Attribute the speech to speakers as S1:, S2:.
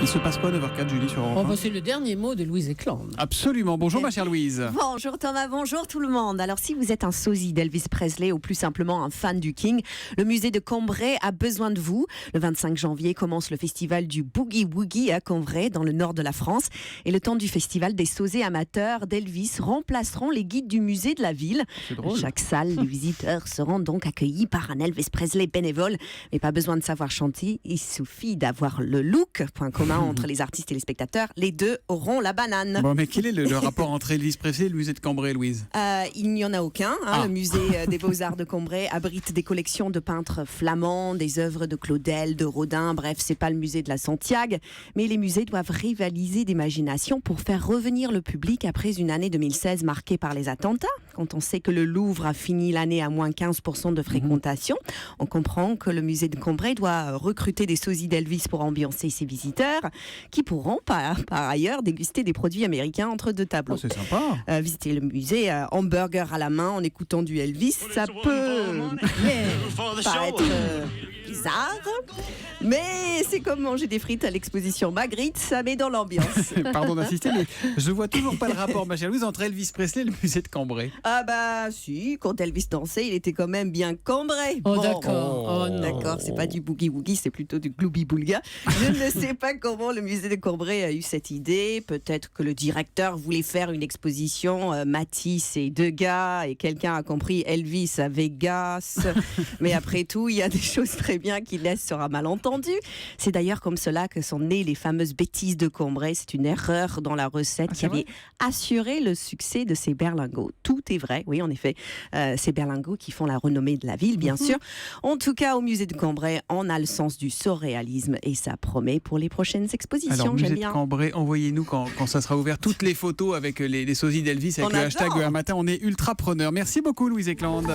S1: Il se passe quoi 9h04, Julie, sur Europe 1
S2: C'est le dernier mot de Louise Eklund.
S1: Absolument. Bonjour ma chère Louise.
S3: Bonjour Thomas, bonjour tout le monde. Alors si vous êtes un sosie d'Elvis Presley ou plus simplement un fan du King, le musée de Cambrai a besoin de vous. Le 25 janvier commence le festival du Boogie Woogie à Cambrai dans le nord de la France. Et le temps du festival, des sosies amateurs d'Elvis remplaceront les guides du musée de la ville.
S1: C'est drôle.
S3: Chaque salle, les visiteurs seront donc accueillis par un Elvis Presley bénévole. Mais pas besoin de savoir chanter, il suffit d'avoir le look. Point commun entre les artistes et les spectateurs, les deux auront la banane.
S1: Bon, mais quel est le rapport entre Elvis Presley et le musée de Cambrai, Louise?
S3: Il n'y en a aucun. Le musée des Beaux-Arts de Cambrai abrite des collections de peintres flamands, des œuvres de Claudel, de Rodin. Bref, c'est pas le musée de la Santiago. Mais les musées doivent rivaliser d'imagination pour faire revenir le public après une année 2016 marquée par les attentats. Quand on sait que le Louvre a fini l'année à moins 15% de fréquentation, on comprend que le musée de Cambrai doit recruter des sosies d'Elvis pour ambiancer ses visiteurs, qui pourront par ailleurs déguster des produits américains entre deux tableaux.
S1: Oh, c'est sympa.
S3: Visiter le musée, hamburger à la main en écoutant du Elvis, ça peut paraître bizarre, mais c'est comme manger des frites à l'exposition Magritte, ça met dans l'ambiance.
S1: Pardon d'insister, mais je vois toujours pas le rapport, ma chère Louise, entre Elvis Presley et le musée de Cambrai.
S3: Ah bah si, quand Elvis dansait, il était quand même bien cambré.
S2: Oh d'accord. Oh, non.
S3: D'accord, c'est pas du boogie woogie, c'est plutôt du glooby boulga. Je ne sais pas comment le musée de Cambrai a eu cette idée. Peut-être que le directeur voulait faire une exposition Matisse et Degas et quelqu'un a compris Elvis à Vegas. Mais après tout, il y a des choses très bien qui laissent sur un malentendu. C'est d'ailleurs comme cela que sont nées les fameuses bêtises de Cambrai. C'est une erreur dans la recette qui avait assuré le succès de ces berlingots. Tout est vrai, oui en effet. Ces berlingots qui font la renommée de la ville, bien sûr. En tout cas, au musée de Cambrai, on a le sens du surréalisme et ça promet pour les prochaines expositions.
S1: Alors, musée
S3: J'aime
S1: de
S3: bien.
S1: Cambrai, envoyez-nous quand ça sera ouvert toutes les photos avec les sosies d'Elvis avec
S3: On
S1: le hashtag
S3: adore.
S1: un matin. On est ultra preneurs. Merci beaucoup, Louise Eklund.